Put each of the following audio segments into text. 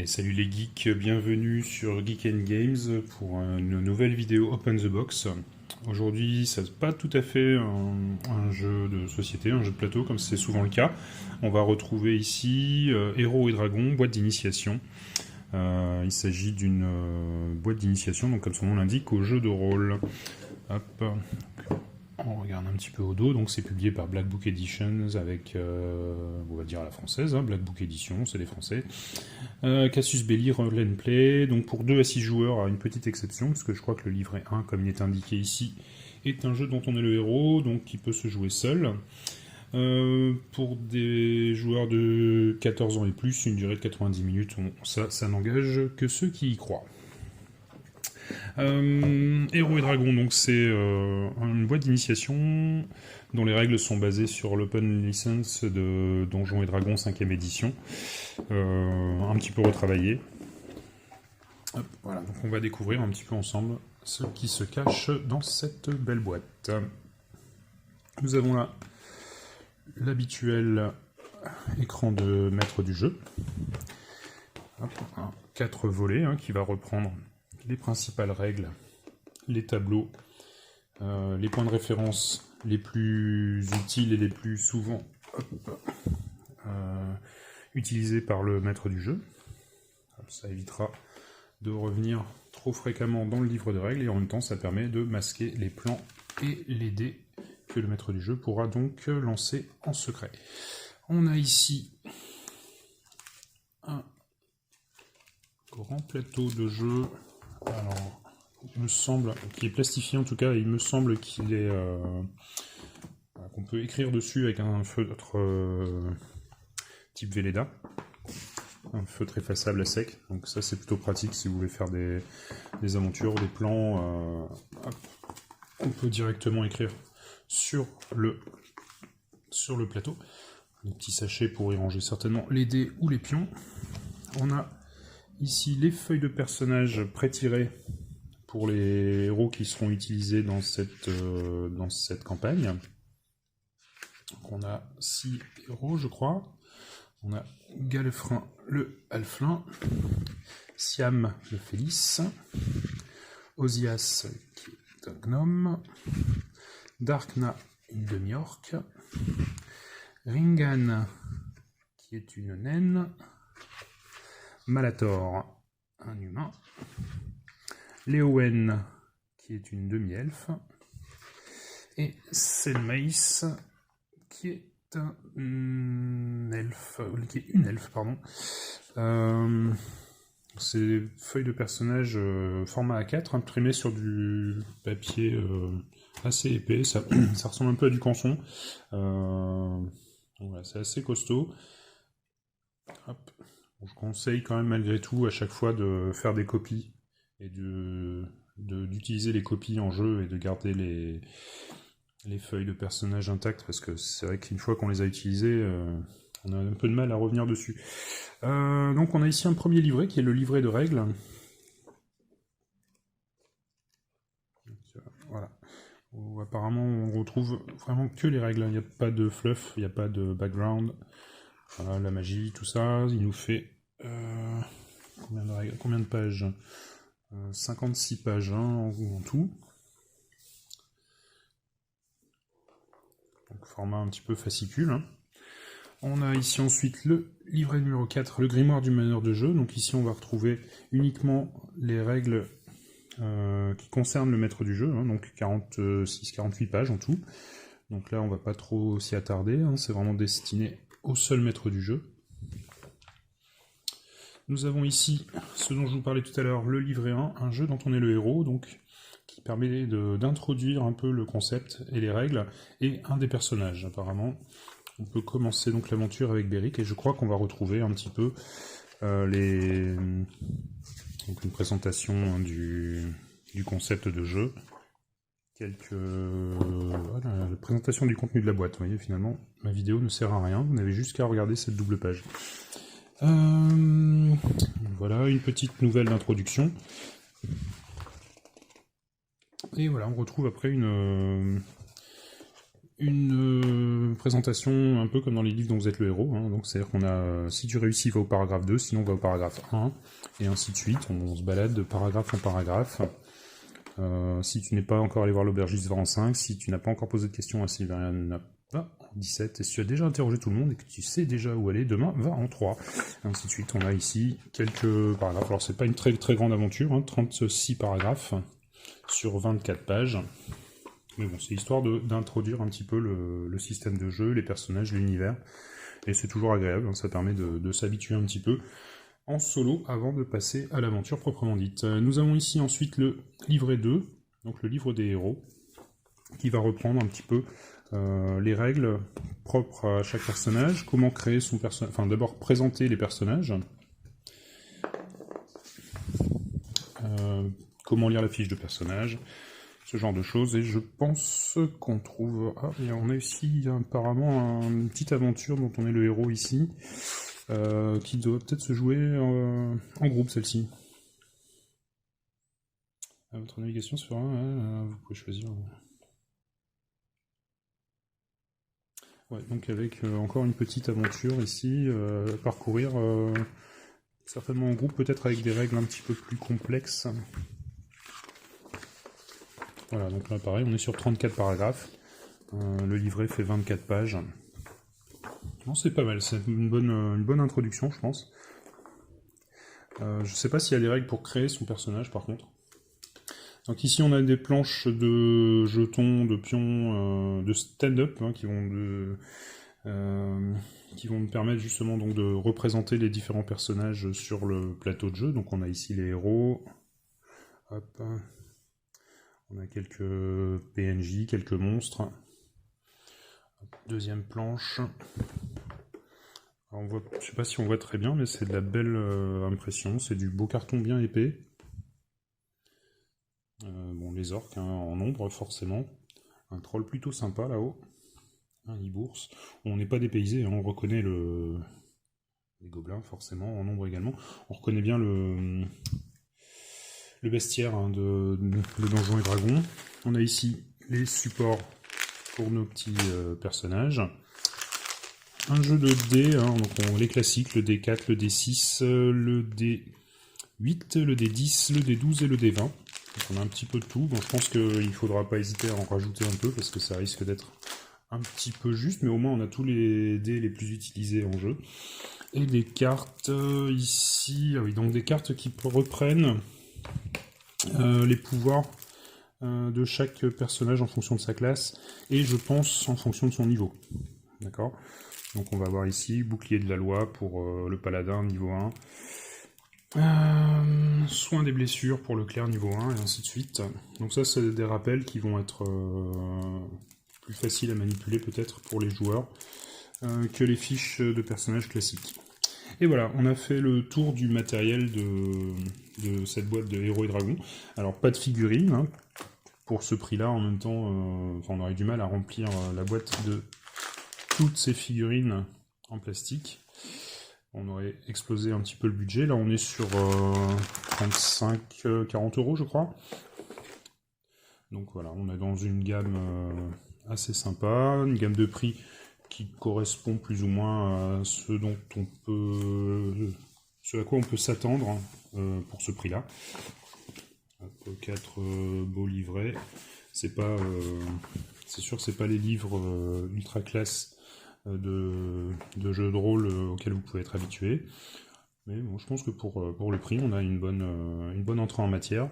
Salut les geeks, bienvenue sur Geek and Games pour une nouvelle vidéo Open the Box. Aujourd'hui, ça n'est pas tout à fait un jeu de société, un jeu de plateau comme c'est souvent le cas. On va retrouver ici Héros et Dragons, boîte d'initiation. Il s'agit d'une boîte d'initiation, donc comme son nom l'indique, au jeu de rôle. Hop. On regarde un petit peu au dos, donc c'est publié par Black Book Editions avec, on va dire à la française, hein, Black Book Edition, c'est les français. Casus Belli, Roll and Play, donc pour 2 à 6 joueurs, à une petite exception, parce que je crois que le livret 1, comme il est indiqué ici, est un jeu dont on est le héros, donc qui peut se jouer seul. Pour des joueurs de 14 ans et plus, une durée de 90 minutes, ça n'engage que ceux qui y croient. Héros et Dragons, donc c'est une boîte d'initiation dont les règles sont basées sur l'open license de Donjons et Dragons 5ème édition, un petit peu retravaillé. Hop, voilà, donc on va découvrir un petit peu ensemble ce qui se cache dans cette belle boîte. Nous avons là l'habituel écran de maître du jeu. Hop, 4 volets qui va reprendre les principales règles, les tableaux, les points de référence les plus utiles et les plus souvent utilisés par le maître du jeu. Ça évitera de revenir trop fréquemment dans le livre de règles et en même temps ça permet de masquer les plans et les dés que le maître du jeu pourra donc lancer en secret. On a ici un grand plateau de jeu. Alors, il me semble qu'il est plastifié en tout cas, il me semble qu'il est qu'on peut écrire dessus avec un feutre type Velleda, un feutre effaçable à sec. Donc ça c'est plutôt pratique si vous voulez faire des aventures, des plans. On peut directement écrire sur le plateau. Des petits sachets pour y ranger certainement les dés ou les pions. On a ici les feuilles de personnages pré-tirées pour les héros qui seront utilisés dans cette campagne. Donc on a 6 héros, je crois. On a Galefrin le Halflin, Siam le Félis, Osias qui est un gnome, Darkna une demi-orque, Ringan qui est une naine, Malator, un humain, Léowen, qui est une demi-elfe, et Selmaïs, qui est une elfe, pardon. C'est feuilles de personnages format A4, imprimées sur du papier assez épais, ça ressemble un peu à du canson. Voilà, c'est assez costaud. Hop. Je conseille quand même malgré tout à chaque fois de faire des copies et d'utiliser les copies en jeu et de garder les feuilles de personnages intactes parce que c'est vrai qu'une fois qu'on les a utilisées, on a un peu de mal à revenir dessus. Donc on a ici un premier livret qui est le livret de règles. Voilà. Où apparemment on retrouve vraiment que les règles, il n'y a pas de fluff, il n'y a pas de background. Voilà, la magie, tout ça, il nous fait combien de pages 56 pages en tout. Donc format un petit peu fascicule. On a ici ensuite le livret numéro 4, le grimoire du meneur de jeu. Donc ici on va retrouver uniquement les règles qui concernent le maître du jeu, donc 46-48 pages en tout. Donc là on va pas trop s'y attarder, c'est vraiment destiné au seul maître du jeu. Nous avons ici ce dont je vous parlais tout à l'heure, le livret 1, un jeu dont on est le héros, donc qui permet d'introduire un peu le concept et les règles, et un des personnages apparemment. On peut commencer donc l'aventure avec Beric, et je crois qu'on va retrouver un petit peu donc une présentation du concept de jeu. Voilà, la présentation du contenu de la boîte. Vous voyez, finalement, ma vidéo ne sert à rien. Vous n'avez juste qu'à regarder cette double page. Voilà, une petite nouvelle d'introduction. Et voilà, on retrouve après une une présentation un peu comme dans les livres dont vous êtes le héros, hein. Donc c'est-à-dire qu'on a, si tu réussis, va au paragraphe 2, sinon va au paragraphe 1, et ainsi de suite, on se balade de paragraphe en paragraphe. Si tu n'es pas encore allé voir l'aubergiste, va en 5, si tu n'as pas encore posé de questions à Sylvain, 17, et si tu as déjà interrogé tout le monde et que tu sais déjà où aller, demain, va en 3, et ainsi de suite. On a ici quelques paragraphes, alors c'est pas une très très grande aventure, hein, 36 paragraphes sur 24 pages. Mais bon, c'est histoire d'introduire un petit peu le système de jeu, les personnages, l'univers. Et c'est toujours agréable, hein, ça permet de s'habituer un petit peu en solo avant de passer à l'aventure proprement dite. Nous avons ici ensuite le livret 2, donc le livre des héros, qui va reprendre un petit peu les règles propres à chaque personnage, comment créer son personnage, enfin d'abord présenter les personnages, comment lire la fiche de personnage, ce genre de choses, et je pense qu'on trouve... Ah, et on a aussi apparemment une petite aventure dont on est le héros ici, qui doit peut-être se jouer en groupe, celle-ci. À votre navigation sur un, vous pouvez choisir... Ouais, donc avec encore une petite aventure ici, parcourir certainement en groupe, peut-être avec des règles un petit peu plus complexes. Voilà, donc là pareil, on est sur 34 paragraphes. Le livret fait 24 pages. Non, c'est pas mal, c'est une bonne introduction, je pense. Je sais pas s'il y a des règles pour créer son personnage, par contre. Donc ici, on a des planches de jetons, de pions, de stand-up, hein, qui vont me permettre justement donc de représenter les différents personnages sur le plateau de jeu. Donc on a ici les héros. Hop. On a quelques PNJ, quelques monstres. Deuxième planche. Alors on voit, je sais pas si on voit très bien, mais c'est de la belle impression. C'est du beau carton bien épais. Bon, les orques hein, en nombre, forcément. Un troll plutôt sympa là-haut. Un hibbours. On n'est pas dépaysé, hein, on reconnaît les gobelins, forcément, en nombre également. On reconnaît bien le bestiaire hein, de Donjons et Dragons. On a ici les supports pour nos petits personnages. Un jeu de dés, hein, donc les classiques, le D4, le D6, le D8, le D10, le D12 et le D20. Donc on a un petit peu de tout. Bon, je pense qu'il ne faudra pas hésiter à en rajouter un peu parce que ça risque d'être un petit peu juste, mais au moins on a tous les dés les plus utilisés en jeu. Et des cartes ici, ah oui, donc des cartes qui reprennent les pouvoirs de chaque personnage en fonction de sa classe, et je pense en fonction de son niveau. D'accord ? Donc on va voir ici, bouclier de la loi pour le paladin niveau 1, soin des blessures pour le clerc niveau 1, et ainsi de suite. Donc ça c'est des rappels qui vont être plus faciles à manipuler peut-être pour les joueurs que les fiches de personnages classiques. Et voilà, on a fait le tour du matériel de cette boîte de Héros et Dragons. Alors pas de figurines, hein, pour ce prix-là, en même temps, on aurait du mal à remplir la boîte de toutes ces figurines en plastique. On aurait explosé un petit peu le budget. Là, on est sur 35-40 euros, je crois. Donc voilà, on est dans une gamme assez sympa, une gamme de prix qui correspond plus ou moins à ce à quoi on peut s'attendre pour ce prix-là. 4 beaux livrets. C'est sûr que c'est pas les livres ultra classe de jeux de rôle auxquels vous pouvez être habitué. Mais bon, je pense que pour le prix, on a une bonne entrée en matière.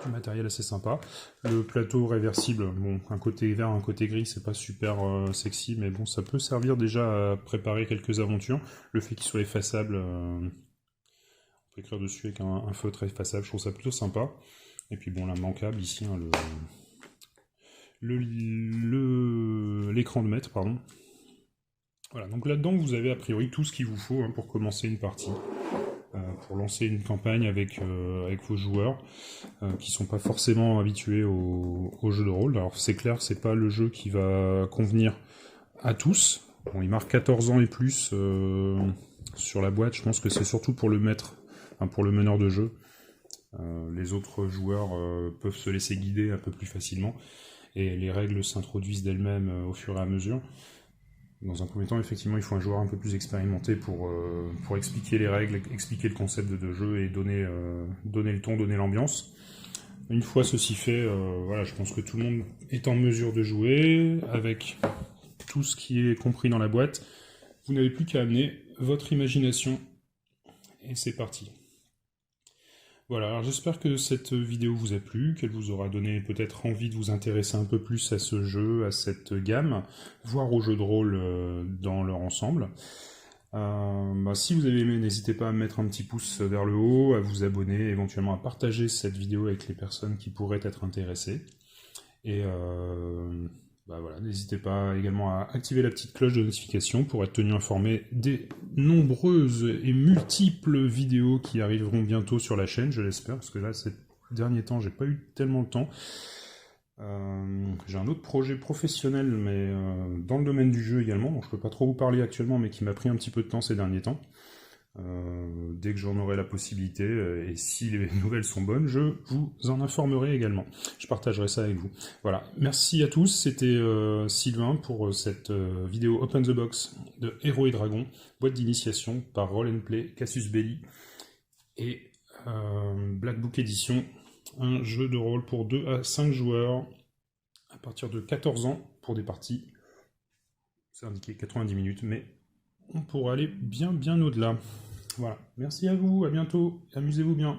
Du matériel assez sympa. Le plateau réversible, bon, un côté vert, un côté gris, c'est pas super sexy, mais bon, ça peut servir déjà à préparer quelques aventures. Le fait qu'il soit effaçable, on peut écrire dessus avec un feutre effaçable, je trouve ça plutôt sympa. Et puis bon, l'immanquable ici, hein, l'écran de maître, pardon. Voilà, donc là-dedans, vous avez a priori tout ce qu'il vous faut hein, pour commencer une partie. Pour lancer une campagne avec vos joueurs qui sont pas forcément habitués au jeu de rôle. Alors c'est clair, c'est pas le jeu qui va convenir à tous. Bon, il marque 14 ans et plus sur la boîte. Je pense que c'est surtout pour le maître, enfin pour le meneur de jeu. Les autres joueurs peuvent se laisser guider un peu plus facilement. et les règles s'introduisent d'elles-mêmes au fur et à mesure. Dans un premier temps, effectivement, il faut un joueur un peu plus expérimenté pour expliquer les règles, expliquer le concept de jeu et donner le ton, donner l'ambiance. Une fois ceci fait, voilà, je pense que tout le monde est en mesure de jouer avec tout ce qui est compris dans la boîte. Vous n'avez plus qu'à amener votre imagination et c'est parti. Voilà, alors j'espère que cette vidéo vous a plu, qu'elle vous aura donné peut-être envie de vous intéresser un peu plus à ce jeu, à cette gamme, voire aux jeux de rôle dans leur ensemble. Si vous avez aimé, n'hésitez pas à mettre un petit pouce vers le haut, à vous abonner, éventuellement à partager cette vidéo avec les personnes qui pourraient être intéressées. Et voilà, n'hésitez pas également à activer la petite cloche de notification pour être tenu informé des nombreuses et multiples vidéos qui arriveront bientôt sur la chaîne, je l'espère, parce que là, ces derniers temps, j'ai pas eu tellement le temps. J'ai un autre projet professionnel, mais dans le domaine du jeu également, dont je peux pas trop vous parler actuellement, mais qui m'a pris un petit peu de temps ces derniers temps. Dès que j'en aurai la possibilité, et si les nouvelles sont bonnes, je vous en informerai également. Je partagerai ça avec vous. Voilà, merci à tous, c'était Sylvain pour cette vidéo Open the Box de Héros et Dragons, boîte d'initiation par Roll & Play, Casus Belli, et Black Book Edition, un jeu de rôle pour 2 à 5 joueurs, à partir de 14 ans, pour des parties, c'est indiqué 90 minutes, mais on pourra aller bien au-delà. Voilà, merci à vous, à bientôt, amusez-vous bien.